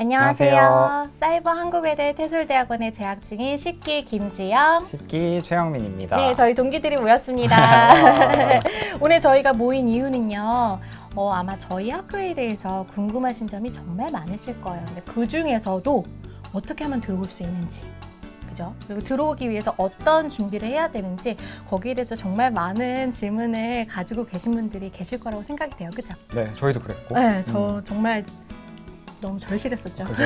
안녕하세요. 안녕하세요. 사이버 한국외대 태술대학원에 재학 중인 10기 김지영. 10기 최영민입니다. 네, 저희 동기들이 모였습니다. 오늘 저희가 모인 이유는요. 아마 저희 학교에 대해서 궁금하신 점이 정말 많으실 거예요. 근데 그 중에서도 어떻게 하면 들어올 수 있는지, 그죠? 그리고 들어오기 위해서 어떤 준비를 해야 되는지 거기에 대해서 정말 많은 질문을 가지고 계신 분들이 계실 거라고 생각이 돼요. 그죠? 네, 저희도 그랬고. 네, 저 정말 너무 절실했었죠. 그죠?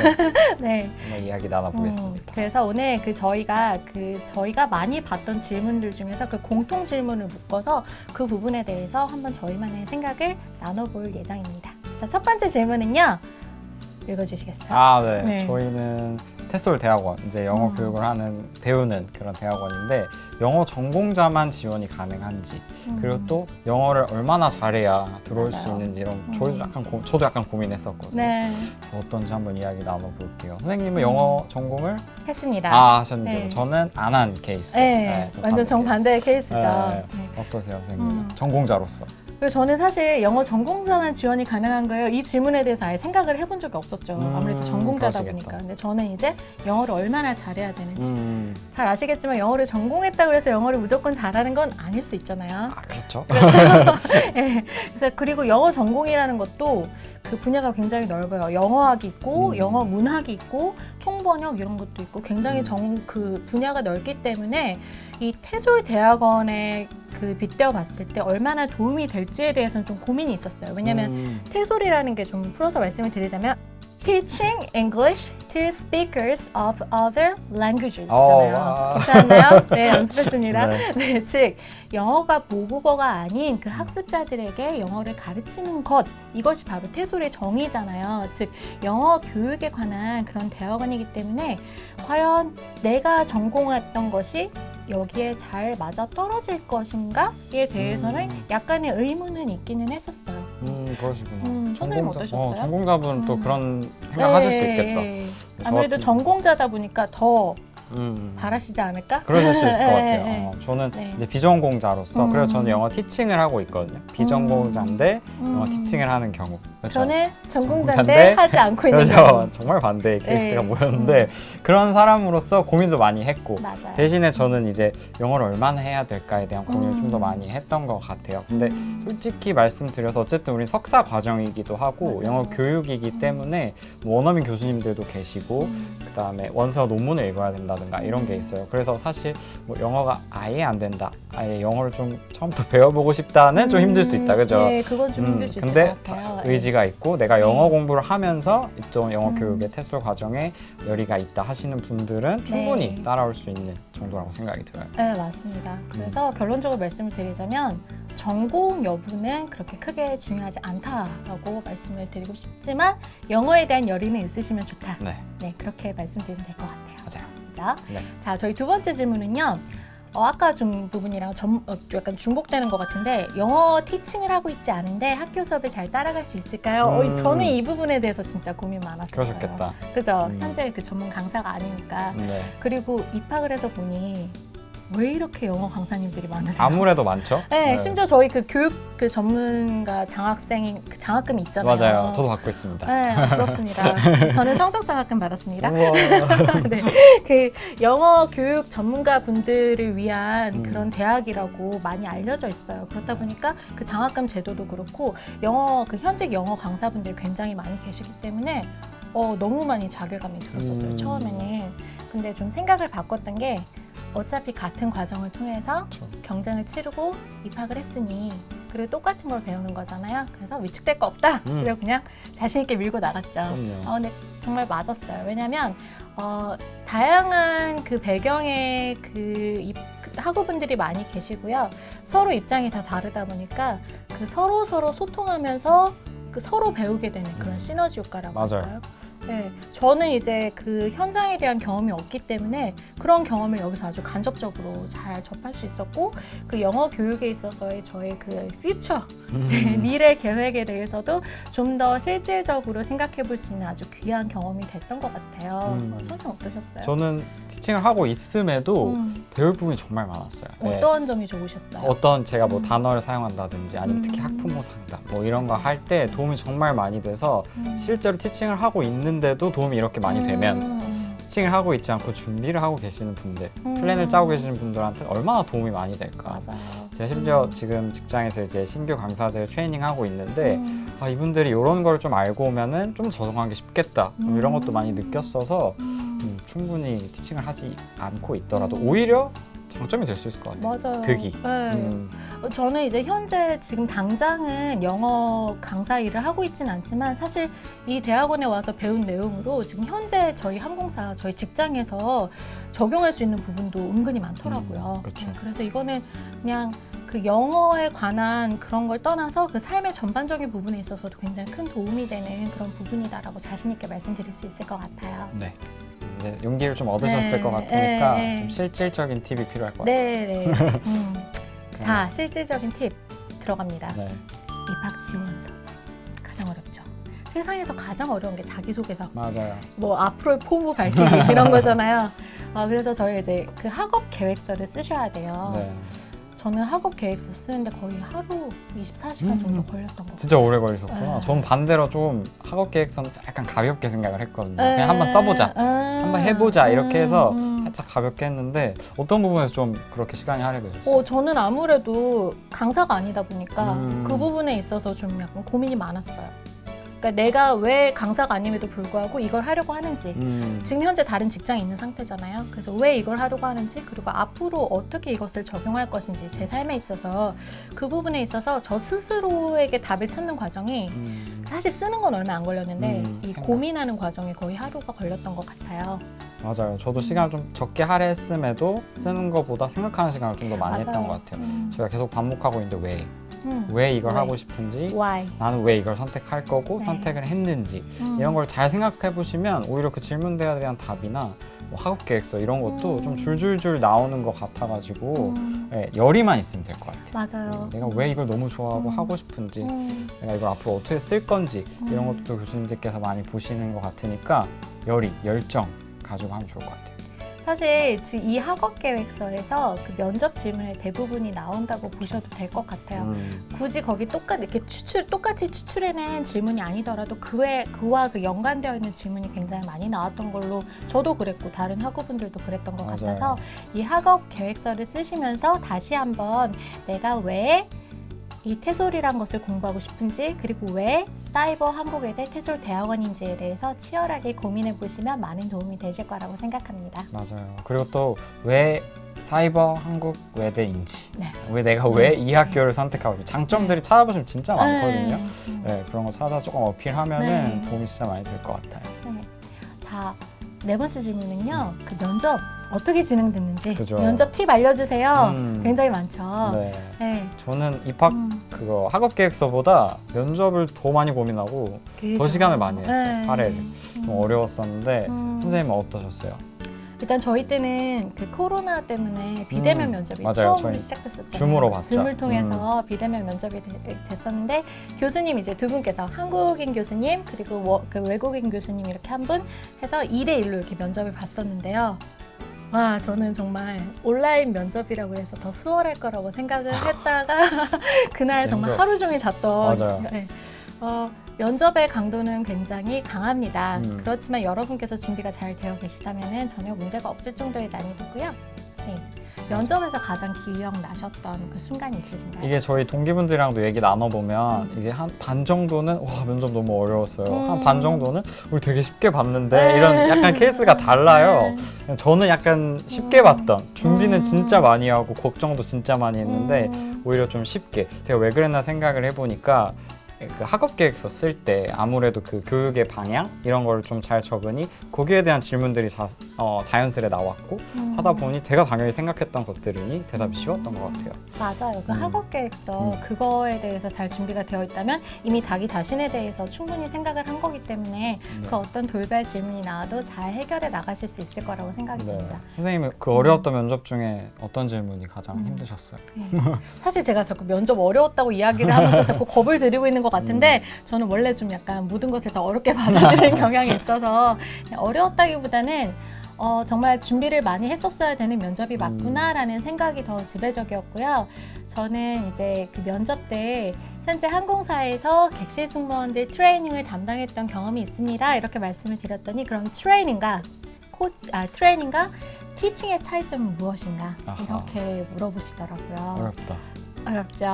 네. 한번 이야기 나눠보겠습니다. 그래서 오늘 저희가 많이 봤던 질문들 중에서 그 공통 질문을 묶어서 그 부분에 대해서 한번 저희만의 생각을 나눠볼 예정입니다. 그래서 첫 번째 질문은요. 읽어주시겠어요? 네. 네. 저희는 테솔 대학원, 이제 영어 교육을 배우는 그런 대학원인데 영어 전공자만 지원이 가능한지 그리고 또 영어를 얼마나 잘해야 들어올 수 맞아요. 있는지 이런 저도 약간 고민했었거든요. 네. 어떤지 한번 이야기 나눠볼게요. 선생님은 영어 전공을 했습니다. 하셨는데 네. 저는 안 한 케이스. 네. 완전 정반대의 케이스죠. 네. 네. 어떠세요, 선생님? 전공자로서. 그리고 저는 사실 영어 전공자만 지원이 가능한 거예요. 이 질문에 대해서 아예 생각을 해본 적이 없었죠. 아무래도 전공자다 그러시겠다. 보니까. 근데 저는 이제 영어를 얼마나 잘해야 되는지. 잘 아시겠지만 영어를 전공했다 그래서 영어를 무조건 잘하는 건 아닐 수 있잖아요. 그렇죠. 그렇죠. 네. 그래서 그리고 영어 전공이라는 것도 그 분야가 굉장히 넓어요. 영어학이 있고 영어 문학이 있고 통번역 이런 것도 있고 굉장히 그 분야가 넓기 때문에 이 태솔 대학원에 빗대어 봤을 때 얼마나 도움이 될지에 대해서는 좀 고민이 있었어요. 왜냐하면 태솔이라는 게 좀 풀어서 말씀을 드리자면 Teaching English to Speakers of Other Languages잖아요. 괜찮나요? 네, 연습했습니다. 네, 즉 영어가 모국어가 아닌 그 학습자들에게 영어를 가르치는 것, 이것이 바로 태솔의 정의잖아요. 즉 영어 교육에 관한 그런 대학원이기 때문에 과연 내가 전공했던 것이 여기에 잘 맞아 떨어질 것인가에 대해서는 약간의 의문은 있기는 했었어요. 그러시구나. 선생님 어떠셨어요? 전공자분은 또 그런 생각하실 수 있겠다. 아무래도 전공자다 보니까 더 바라시지 않을까? 그러실 수 있을 것 같아요. 저는 네. 이제 비전공자로서 그래서 저는 영어 티칭을 하고 있거든요. 비전공자인데 영어 티칭을 하는 경우. 그렇죠? 저는 전공자인데 하지 않고 있는 경우. 그렇죠. 정말 반대의 케이스가 모였는데 그런 사람으로서 고민도 많이 했고 맞아요. 대신에 저는 이제 영어를 얼마나 해야 될까에 대한 고민을 좀 더 많이 했던 것 같아요. 근데 솔직히 말씀드려서 어쨌든 우리 석사 과정이기도 하고 맞아요. 영어 교육이기 때문에 원어민 교수님들도 계시고 그다음에 원서 논문을 읽어야 된다든가 이런 게 있어요. 그래서 사실 영어가 아예 안 된다, 아예 영어를 좀 처음부터 배워보고 싶다는 좀 힘들 수 있다, 그죠? 네, 그건 좀 힘들 수 있을 근데 것 같아요. 의지가 있고 내가 영어 공부를 하면서 또 영어 교육의 태술 과정에 열의가 있다 하시는 분들은 충분히 따라올 수 있는 정도라고 생각이 들어요. 네, 맞습니다. 그래서 결론적으로 말씀을 드리자면 전공 여부는 그렇게 크게 중요하지 않다라고 말씀을 드리고 싶지만 영어에 대한 열의는 있으시면 좋다. 네, 그렇게 말씀드리면 될 것 같아요. 맞아요. 자, 네. 자, 저희 두 번째 질문은요. 아까 좀 부분이랑 약간 중복되는 것 같은데 영어 티칭을 하고 있지 않은데 학교 수업에 잘 따라갈 수 있을까요? 저는 이 부분에 대해서 진짜 고민 많았어요. 그러셨겠다. 그죠? 현재 그 전문 강사가 아니니까. 네. 그리고 입학을 해서 보니 왜 이렇게 영어 강사님들이 많으세요? 아무래도 많죠. 네, 심지어 저희 그 교육 그 전문가 장학금이 있잖아요. 맞아요. 저도 받고 있습니다. 네, 부럽습니다. 저는 성적 장학금 받았습니다. 우와. 네, 그 영어 교육 전문가 분들을 위한 그런 대학이라고 많이 알려져 있어요. 그렇다 보니까 그 장학금 제도도 그렇고 현직 영어 강사분들이 굉장히 많이 계시기 때문에 너무 많이 자괴감이 들었었어요. 처음에는. 근데 좀 생각을 바꿨던 게 어차피 같은 과정을 통해서 경쟁을 치르고 입학을 했으니 그리고 똑같은 걸 배우는 거잖아요. 그래서 위축될 거 없다. 그리고 그냥 자신 있게 밀고 나갔죠. 근데 정말 맞았어요. 왜냐하면 다양한 그 배경의 그 학우분들이 많이 계시고요. 서로 입장이 다 다르다 보니까 그 서로 소통하면서 그 서로 배우게 되는 그런 시너지 효과라고 할까요? 네, 저는 이제 그 현장에 대한 경험이 없기 때문에 그런 경험을 여기서 아주 간접적으로 잘 접할 수 있었고 그 영어 교육에 있어서의 저의 그 퓨처, 미래 계획에 대해서도 좀 더 실질적으로 생각해 볼 수 있는 아주 귀한 경험이 됐던 것 같아요. 선생님 어떠셨어요? 저는 티칭을 하고 있음에도 배울 부분이 정말 많았어요. 어떤 점이 좋으셨어요? 어떤 제가 뭐 단어를 사용한다든지 아니면 특히 학부모 상담 뭐 이런 거 할 때 도움이 정말 많이 돼서 실제로 티칭을 하고 있는 있는데도 도움이 이렇게 많이 되면 티칭을 하고 있지 않고 준비를 하고 계시는 분들, 플랜을 짜고 계시는 분들한테 얼마나 도움이 많이 될까. 맞아요. 제가 심지어 지금 직장에서 이제 신규 강사들 트레이닝하고 있는데 아, 이분들이 이런 걸 좀 알고 오면은 좀 적응하기 쉽겠다 이런 것도 많이 느꼈어서 충분히 티칭을 하지 않고 있더라도 오히려 장점이 될 수 있을 것 같아요. 맞아요. 득이. 네. 저는 이제 현재 지금 당장은 영어 강사 일을 하고 있진 않지만 사실 이 대학원에 와서 배운 내용으로 지금 현재 저희 항공사, 저희 직장에서 적용할 수 있는 부분도 은근히 많더라고요. 그렇죠. 네, 그래서 이거는 그냥 그 영어에 관한 그런 걸 떠나서 그 삶의 전반적인 부분에 있어서도 굉장히 큰 도움이 되는 그런 부분이다라고 자신 있게 말씀드릴 수 있을 것 같아요. 네. 이제 용기를 좀 얻으셨을 것 같으니까 네. 좀 실질적인 팁이 필요할 것 같아요. 네. 자, 실질적인 팁 들어갑니다. 네. 입학 지원서. 가장 어렵죠. 세상에서 가장 어려운 게 자기소개서. 맞아요. 뭐 앞으로의 포부 밝히기 이런 거잖아요. 그래서 저희 이제 그 학업 계획서를 쓰셔야 돼요. 네. 저는 학업 계획서 쓰는데 거의 하루 24시간 정도 걸렸던 것 같아요. 진짜 오래 걸리셨구나. 네. 저는 반대로 좀 학업 계획서는 약간 가볍게 생각을 했거든요. 그냥 한번 써보자, 한번 해보자 이렇게 해서 살짝 가볍게 했는데 어떤 부분에서 좀 그렇게 시간이 할애되셨어요? 저는 아무래도 강사가 아니다 보니까 그 음. 부분에 있어서 좀 약간 고민이 많았어요. 그러니까 내가 왜 강사가 아님에도 불구하고 이걸 하려고 하는지, 지금 현재 다른 직장에 있는 상태잖아요. 그래서 왜 이걸 하려고 하는지, 그리고 앞으로 어떻게 이것을 적용할 것인지 제 삶에 있어서 그 부분에 있어서 저 스스로에게 답을 찾는 과정이 사실 쓰는 건 얼마 안 걸렸는데 이 고민하는 과정이 거의 하루가 걸렸던 것 같아요. 맞아요. 저도 시간을 좀 적게 할애했음에도 쓰는 것보다 생각하는 시간을 좀 더 많이 했던 것 같아요. 제가 계속 반복하고 있는데 왜 이걸 왜? 하고 싶은지, Why? 나는 왜 이걸 선택할 거고 네. 선택을 했는지 이런 걸 잘 생각해 보시면 오히려 그 질문들에 대한 답이나 뭐 학업 계획서 이런 것도 좀 줄줄줄 나오는 것 같아가지고 네, 열의만 있으면 될 것 같아요. 맞아요. 내가 왜 이걸 너무 좋아하고 하고 싶은지, 내가 이걸 앞으로 어떻게 쓸 건지 이런 것도 교수님들께서 많이 보시는 것 같으니까 열정 가지고 하면 좋을 것 같아요. 사실 이 학업 계획서에서 그 면접 질문의 대부분이 나온다고 보셔도 될 것 같아요. 굳이 거기 이렇게 똑같이 추출해낸 질문이 아니더라도 그와 그 연관되어 있는 질문이 굉장히 많이 나왔던 걸로 저도 그랬고 다른 학우분들도 그랬던 것 맞아요. 같아서 이 학업 계획서를 쓰시면서 다시 한번 내가 왜 이 태솔이란 것을 공부하고 싶은지, 그리고 왜 사이버 한국외대 태솔 대학원인지에 대해서 치열하게 고민해 보시면 많은 도움이 되실 거라고 생각합니다. 맞아요. 그리고 또 왜 사이버 한국 외대인지, 네. 왜 내가 왜 이 학교를 선택하고 있는지 장점들이 찾아보시면 진짜 많거든요. 네, 그런 거 찾아 조금 어필하면은 도움이 진짜 많이 될 것 같아요. 네. 자, 네 번째 질문은요. 그 면접 어떻게 진행됐는지 그죠. 면접 팁 알려주세요. 굉장히 많죠. 네. 네. 저는 입학 그거 학업 계획서보다 면접을 더 많이 고민하고 더 시간을 많이 했어요. 네. 할애를 좀 어려웠었는데 선생님은 어떠셨어요? 일단 저희 때는 그 코로나 때문에 비대면 면접이 맞아요. 처음으로 저희 시작됐었잖아요. 줌으로 봤죠. 줌을 통해서 비대면 면접이 됐었는데 교수님 이제 두 분께서 한국인 교수님 그리고 그 외국인 교수님 이렇게 한 분 해서 2대1로 이렇게 면접을 봤었는데요. 와, 저는 정말 온라인 면접이라고 해서 더 수월할 거라고 생각을 했다가 그날 정말 하루 종일 잤던. 맞아요. 네. 면접의 강도는 굉장히 강합니다. 그렇지만 여러분께서 준비가 잘 되어 계시다면 전혀 문제가 없을 정도의 난이도고요. 네. 면접에서 가장 기억나셨던 그 순간이 있으신가요? 이게 저희 동기분들이랑도 얘기 나눠보면 이제 한 반 정도는 와 면접 너무 어려웠어요. 한 반 정도는 우리 되게 쉽게 봤는데 이런 약간 케이스가 달라요. 저는 약간 쉽게 봤던, 준비는 진짜 많이 하고 걱정도 진짜 많이 했는데 오히려 좀 쉽게, 제가 왜 그랬나 생각을 해보니까 그 학업 계획서 쓸 때 아무래도 그 교육의 방향 이런 걸 좀 잘 적으니 거기에 대한 질문들이 자연스레 나왔고 하다 보니 제가 당연히 생각했던 것들이니 대답이 쉬웠던 것 같아요. 맞아요. 그 학업 계획서 그거에 대해서 잘 준비가 되어 있다면 이미 자기 자신에 대해서 충분히 생각을 한 거기 때문에 그 어떤 돌발 질문이 나와도 잘 해결해 나가실 수 있을 거라고 생각이 듭니다. 선생님은 그 어려웠던 면접 중에 어떤 질문이 가장 힘드셨어요? 사실 제가 자꾸 면접 어려웠다고 이야기를 하면서 자꾸 겁을 들이고 있는 것 같은데 저는 원래 좀 약간 모든 것을 다 어렵게 받아들이는 경향이 있어서 어려웠다기보다는 정말 준비를 많이 했었어야 되는 면접이 맞구나라는 생각이 더 지배적이었고요. 저는 이제 그 면접 때 현재 항공사에서 객실 승무원들 트레이닝을 담당했던 경험이 있습니다. 이렇게 말씀을 드렸더니 그럼 트레이닝과 티칭의 차이점은 무엇인가? 아하. 이렇게 물어보시더라고요. 어렵다. 어렵죠.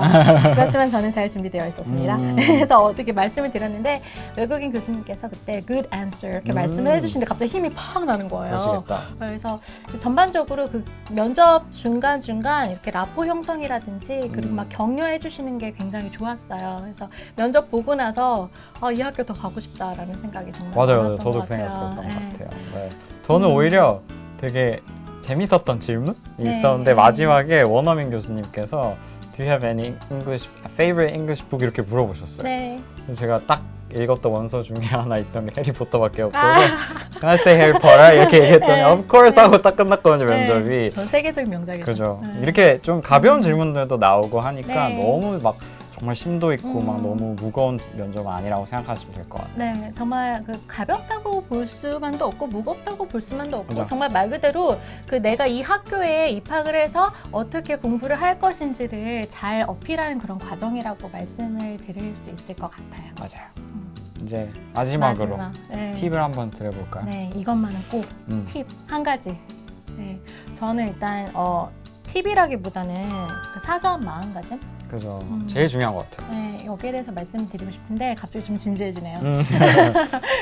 그렇지만 저는 잘 준비되어 있었습니다. 그래서 어떻게 말씀을 드렸는데 외국인 교수님께서 그때 good answer 이렇게 말씀을 해주시는데 갑자기 힘이 팍 나는 거예요. 그러시겠다. 그래서 전반적으로 그 면접 중간중간 이렇게 라포 형성이라든지 그리고 막 격려해 주시는 게 굉장히 좋았어요. 그래서 면접 보고 나서 이 학교 더 가고 싶다라는 생각이 정말 맞아요. 많았던 저도 것 같아요. 생각했던 것 네. 같아요. 네. 저는 오히려 되게 재밌었던 질문이 네. 있었는데 마지막에 원어민 교수님께서 Do you have any favorite English book 이렇게 물어보셨어요. 네. 그래서 제가 딱 읽었던 원서 중에 하나 있던 게 해리포터밖에 없어서 Can I say Harry Potter? 이렇게 얘기했더니 네. Of course 하고 딱 끝났거든요, 면접이. 네. 전 세계적인 명작이죠. 그죠. 이렇게 좀 가벼운 질문들도 나오고 하니까 네. 너무 막 정말 심도 있고 막 너무 무거운 면접은 아니라고 생각하시면 될 것 같아요. 네, 정말 그 가볍다고 볼 수만도 없고 무겁다고 볼 수만도 없고 그죠. 정말 말 그대로 그 내가 이 학교에 입학을 해서 어떻게 공부를 할 것인지를 잘 어필하는 그런 과정이라고 말씀을 드릴 수 있을 것 같아요. 맞아요. 이제 마지막으로 마지막. 네. 팁을 한번 드려볼까요? 네, 이것만은 꼭 팁 한 가지. 네, 저는 일단 팁이라기보다는 그 사소한 마음가짐. 그죠. 제일 중요한 것 같아요. 네, 여기에 대해서 말씀드리고 싶은데 갑자기 좀 진지해지네요.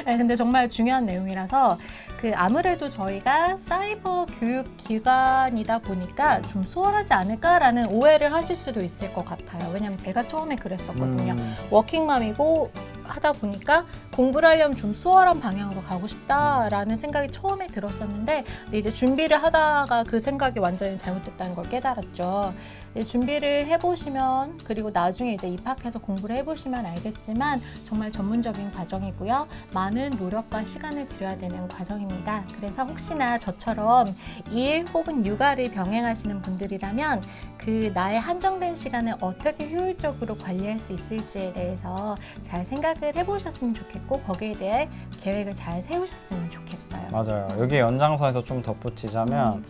네, 근데 정말 중요한 내용이라서 그 아무래도 저희가 사이버 교육 기관이다 보니까 좀 수월하지 않을까라는 오해를 하실 수도 있을 것 같아요. 왜냐하면 제가 처음에 그랬었거든요. 워킹맘이고 하다 보니까 공부를 하려면 좀 수월한 방향으로 가고 싶다라는 생각이 처음에 들었었는데 이제 준비를 하다가 그 생각이 완전히 잘못됐다는 걸 깨달았죠. 준비를 해보시면 그리고 나중에 이제 입학해서 공부를 해보시면 알겠지만 정말 전문적인 과정이고요. 많은 노력과 시간을 들여야 되는 과정입니다. 그래서 혹시나 저처럼 일 혹은 육아를 병행하시는 분들이라면 그 나의 한정된 시간을 어떻게 효율적으로 관리할 수 있을지에 대해서 잘 생각을 해보셨으면 좋겠고 거기에 대해 계획을 잘 세우셨으면 좋겠어요. 맞아요. 여기 연장선에서 좀 덧붙이자면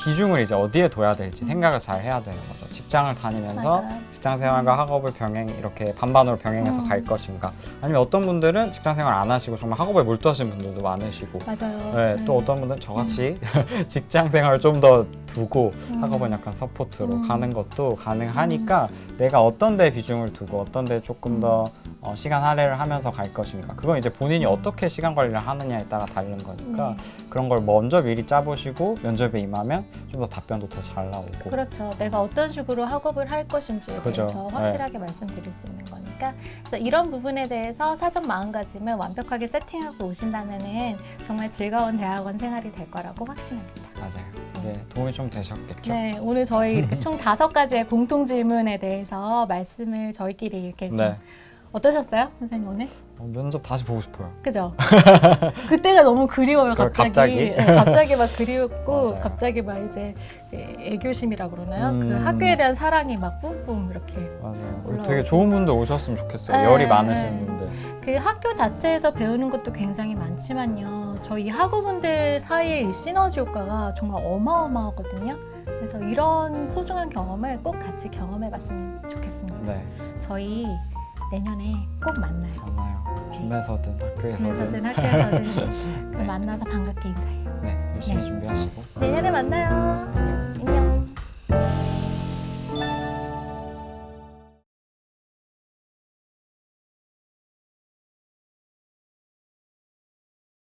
비중을 이제 어디에 둬야 될지 생각을 잘 해야 되는 거죠. 직장을 다니면서 맞아요. 직장 생활과 학업을 이렇게 반반으로 병행해서 갈 것인가. 아니면 어떤 분들은 직장 생활 안 하시고 정말 학업에 몰두하시는 분들도 많으시고. 맞아요. 네, 또 어떤 분들은 저같이 직장 생활을 좀 더 두고 학업은 약간 서포트로 가는 것도 가능하니까 내가 어떤 데 비중을 두고 어떤 데 조금 더 시간 할애를 하면서 갈 것인가. 그건 이제 본인이 어떻게 시간 관리를 하느냐에 따라 다른 거니까 그런 걸 먼저 미리 짜보시고 면접에 임하면 좀 더 답변도 더 잘 나오고. 그렇죠. 내가 어떤 식으로 학업을 할 것인지에 그죠. 대해서 확실하게 말씀드릴 수 있는 거니까 그래서 이런 부분에 대해서 사전 마음가짐을 완벽하게 세팅하고 오신다면은 정말 즐거운 대학원 생활이 될 거라고 확신합니다. 맞아요. 이제 도움이 좀 되셨겠죠? 네, 오늘 저희 이렇게 총 5가지의 공통 질문에 대해서 말씀을 저희끼리 이렇게 좀 네. 어떠셨어요, 선생님 오늘? 면접 다시 보고 싶어요. 그죠? 그때가 너무 그리워요, 갑자기. 갑자기? 네, 갑자기 막 그리웠고, 맞아요. 갑자기 막 이제 애교심이라 그러나요? 그 음. 학교에 대한 사랑이 막 뿜뿜 이렇게. 맞아요. 올라오고. 되게 좋은 분들 오셨으면 좋겠어요. 네, 열이 많으신 네. 분들. 그 학교 자체에서 배우는 것도 굉장히 많지만요. 저희 학우분들 사이의 이 시너지 효과가 정말 어마어마하거든요. 그래서 이런 소중한 경험을 꼭 같이 경험해봤으면 좋겠습니다. 네, 저희 내년에 꼭 만나요. 만나요. 집에서든 집에서든 학교에서든. 학교에서든 그 네. 만나서 반갑게 인사해요. 네, 열심히 네. 준비하시고. 내년에 만나요.